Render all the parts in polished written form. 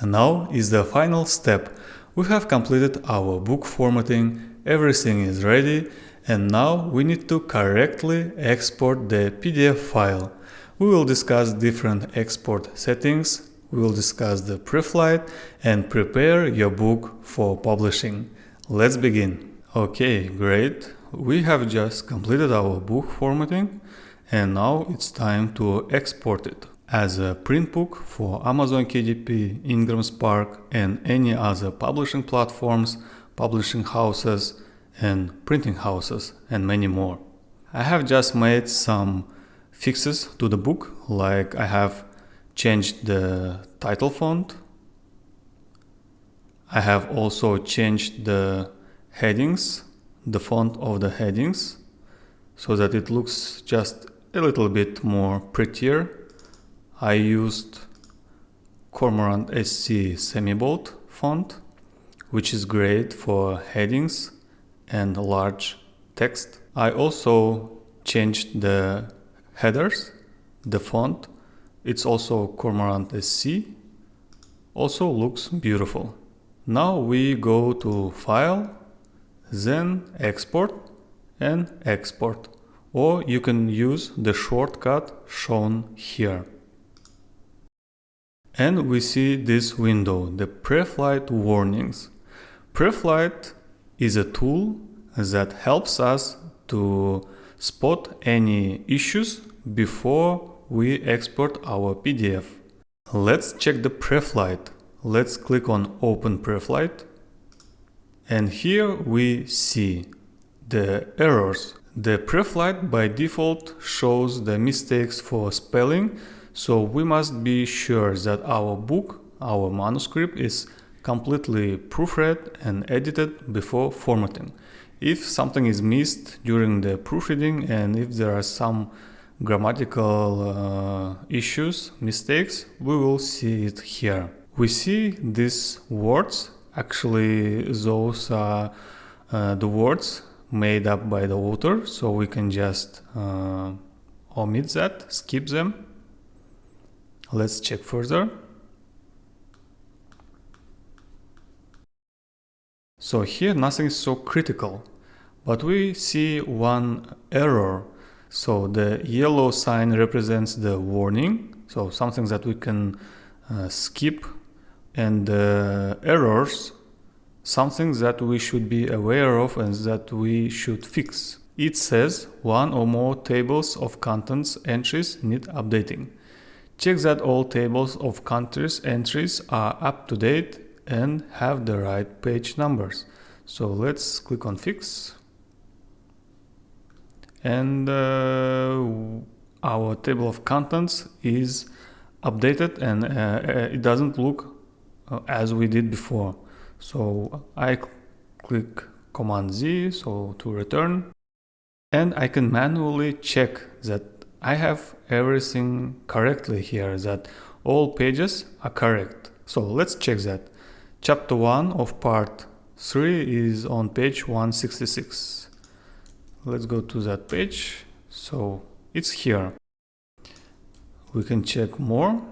And now is the final step. We have completed our book formatting, everything is ready, and now we need to correctly export the PDF file. We will discuss different export settings, we will discuss the Preflight and prepare your book for publishing. Let's begin. Okay, great. We have just completed our book formatting and now it's time to export it as a print book for Amazon KDP, Ingram Spark and any other publishing platforms, publishing houses and printing houses and many more. I have just made some fixes to the book, like I have changed the title font. I have also changed the headings, the font of the headings, so that it looks just a little bit more prettier. I used Cormorant SC semi-bold font, which is great for headings and large text. I also changed the headers, the font. It's also Cormorant SC. Also looks beautiful. Now we go to File, then Export and Export. Or you can use the shortcut shown here. And we see this window, the Preflight warnings. Preflight is a tool that helps us to spot any issues before we export our PDF. Let's check the Preflight. Let's click on Open Preflight. And here we see the errors. The Preflight by default shows the mistakes for spelling, so we must be sure that our book, our manuscript is completely proofread and edited before formatting. If something is missed during the proofreading and if there are some grammatical issues, mistakes, we will see it here. We see these words, actually those are the words made up by the author, so we can just omit that, skip them. Let's check further. So here nothing is so critical, but we see one error. So the yellow sign represents the warning, so something that we can skip, and the errors, something that we should be aware of and that we should fix. It says one or more tables of contents entries need updating. Check that all tables of contents entries are up to date and have the right page numbers. So let's click on Fix. And our table of contents is updated and it doesn't look as we did before. So I click Command Z, so to return, and I can manually check that I have everything correctly here, that all pages are correct. So let's check that. Chapter 1 of part 3 is on page 166. Let's go to that page. So it's here. We can check more.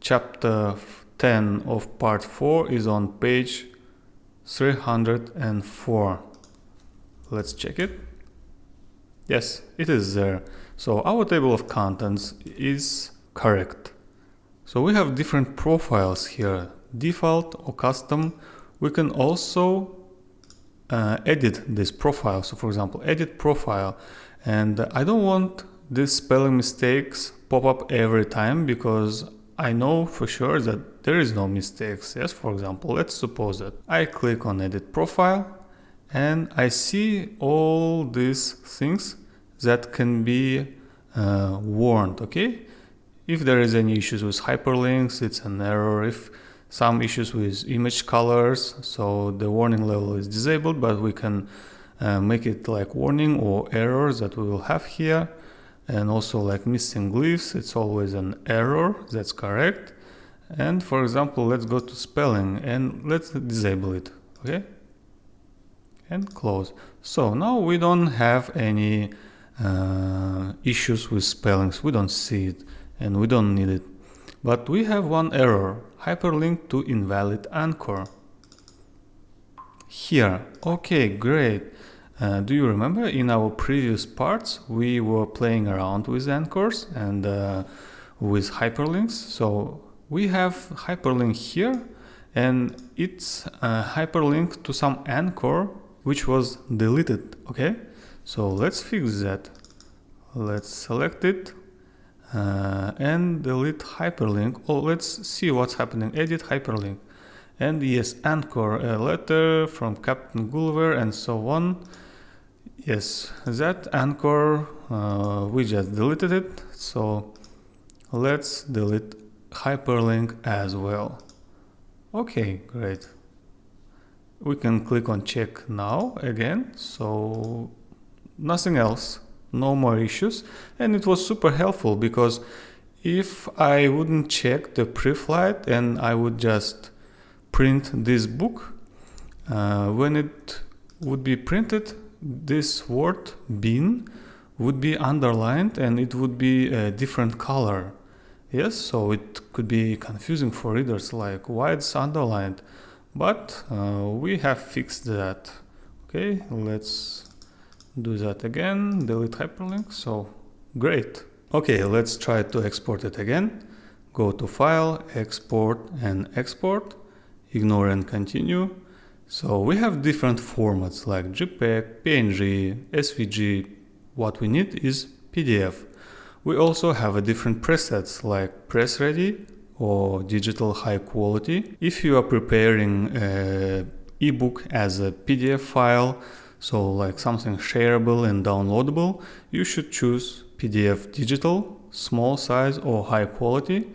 Chapter 10 of part 4 is on page 304. Let's check it. Yes, it is there. So our table of contents is correct. So we have different profiles here, default or custom. We can also edit this profile. So for example, edit profile. And I don't want these spelling mistakes pop up every time because I know for sure that there is no mistakes. Yes, for example, let's suppose that I click on edit profile and I see all these things that can be warned, okay? If there is any issues with hyperlinks, it's an error. If some issues with image colors, so the warning level is disabled, but we can make it like warning or errors that we will have here. And also like missing glyphs, it's always an error, that's correct. And for example, let's go to spelling and let's disable it, okay? And close. So now we don't have any issues with spellings, we don't see it and we don't need it. But we have one error, hyperlink to invalid anchor. Here, okay, great. Do you remember in our previous parts we were playing around with anchors and with hyperlinks? So we have hyperlink here, and it's a hyperlink to some anchor which was deleted. Okay, so let's fix that. Let's select it and delete hyperlink. Oh, let's see what's happening. Edit hyperlink. And yes, anchor, a letter from Captain Gulliver and so on. Yes, that anchor, we just deleted it. So let's delete hyperlink as well. Okay, great. We can click on check now again. So nothing else, no more issues. And it was super helpful because if I wouldn't check the Preflight and I would just print this book, when it would be printed, this word bin would be underlined and it would be a different color. Yes, so it could be confusing for readers, like why it's underlined, but we have fixed that. Okay, let's do that again, delete hyperlink. So great. Okay, let's try to export it again. Go to File, Export and Export. Ignore and continue. So we have different formats like JPEG, PNG, SVG. What we need is PDF. We also have a different presets like press ready or digital high quality. If you are preparing an ebook as a PDF file, so like something shareable and downloadable, you should choose PDF digital, small size or high quality.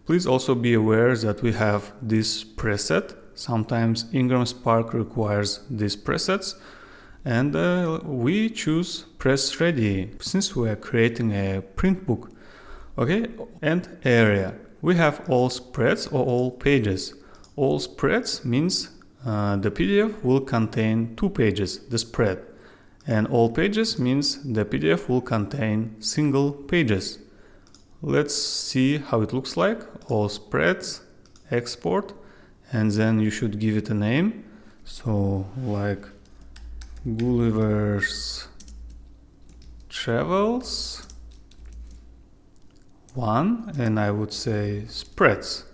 Please also be aware that we have this preset. Sometimes Ingram Spark requires these presets, and we choose press ready since we are creating a print book. Okay, and area. We have all spreads or all pages. All spreads means the PDF will contain 2 pages, the spread, and all pages means the PDF will contain single pages. Let's see how it looks like. All spreads, export, and then you should give it a name. So like Gulliver's Travels 1, and I would say spreads.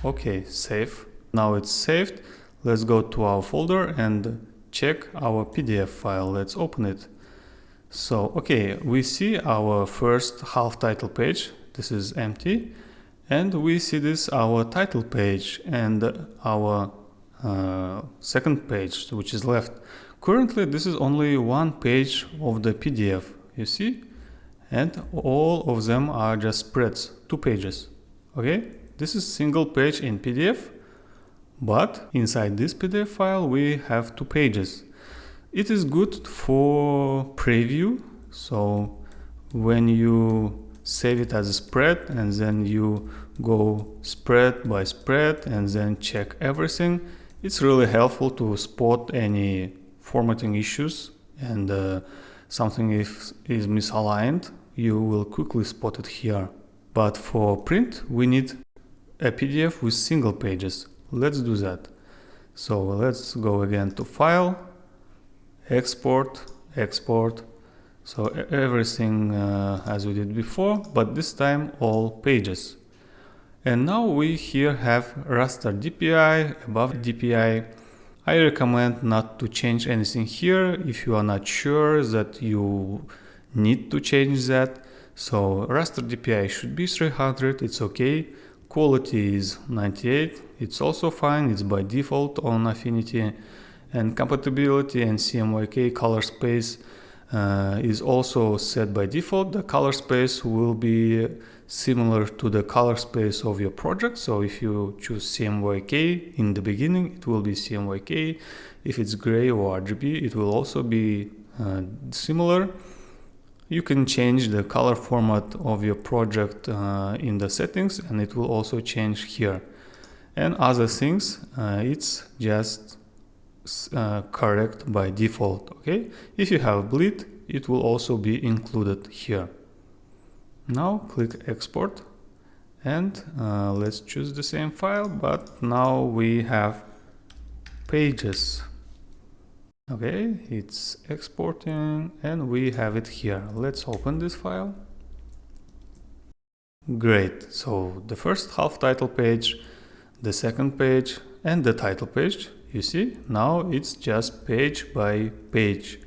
Okay, save. Now it's saved. Let's go to our folder and check our PDF file. Let's open it. So, okay, we see our first half title page. This is empty. And we see this our title page and our second page, which is left. Currently, this is only one page of the PDF, you see? And all of them are just spreads, 2 pages. Okay, this is single page in PDF, but inside this PDF file we have 2 pages. It is good for preview, so when you save it as a spread and then you go spread by spread and then check everything, it's really helpful to spot any formatting issues, and something if is misaligned, you will quickly spot it here. But for print we need a PDF with single pages. Let's do that. So let's go again to File, Export, Export. So everything as we did before, but this time all pages. And now we here have raster DPI, above DPI. I recommend not to change anything here if you are not sure that you need to change that. So raster DPI should be 300, it's okay. Quality is 98, it's also fine, it's by default on Affinity. And compatibility and CMYK color space is also set by default. The color space will be similar to the color space of your project. So if you choose CMYK in the beginning, it will be CMYK. If it's gray or RGB, it will also be similar. You can change the color format of your project in the settings, and it will also change here. And other things, it's just correct by default. Okay, if you have bleed, it will also be included here. Now click export And let's choose the same file, but now we have pages. Okay, it's exporting and we have it here. Let's open this file. Great, so the first half title page, the second page and the title page, you see, now it's just page by page.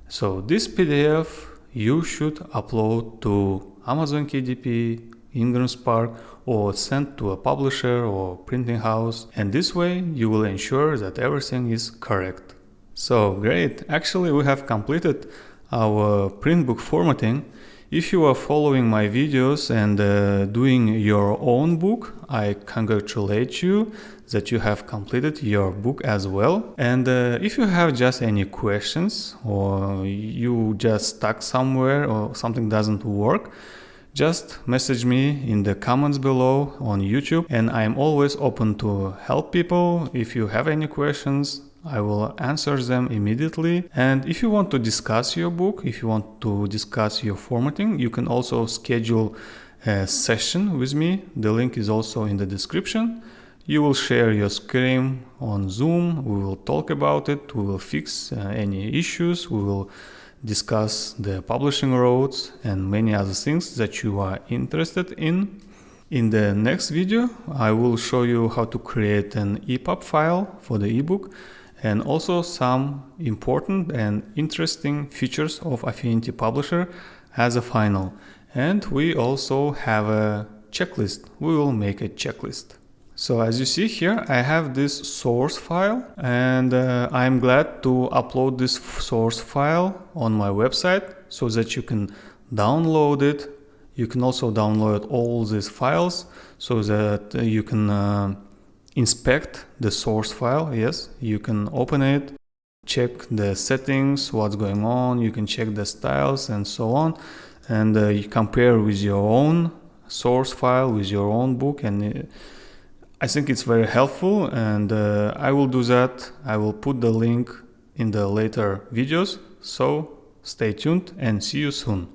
So this PDF you should upload to Amazon KDP, Ingram Spark, or send to a publisher or printing house, and this way you will ensure that everything is correct. So great, actually we have completed our print book formatting. If you are following my videos and doing your own book, I congratulate you that you have completed your book as well. And if you have just any questions or you just stuck somewhere or something doesn't work, just message me in the comments below on YouTube, and I'm always open to help people. If you have any questions, I will answer them immediately. And if you want to discuss your book, if you want to discuss your formatting, you can also schedule a session with me. The link is also in the description. You will share your screen on Zoom, we will talk about it, we will fix any issues, we will discuss the publishing roads and many other things that you are interested in. In the next video, I will show you how to create an EPUB file for the ebook and also some important and interesting features of Affinity Publisher as a final. And we also have a checklist. We will make a checklist. So as you see here, I have this source file, and I'm glad to upload this source file on my website so that you can download it. You can also download all these files so that you can inspect the source file. Yes, you can open it, check the settings, what's going on, you can check the styles and so on, and you compare with your own source file, with your own book, and I think it's very helpful, and I will do that. I will put the link in the later videos, so stay tuned and see you soon.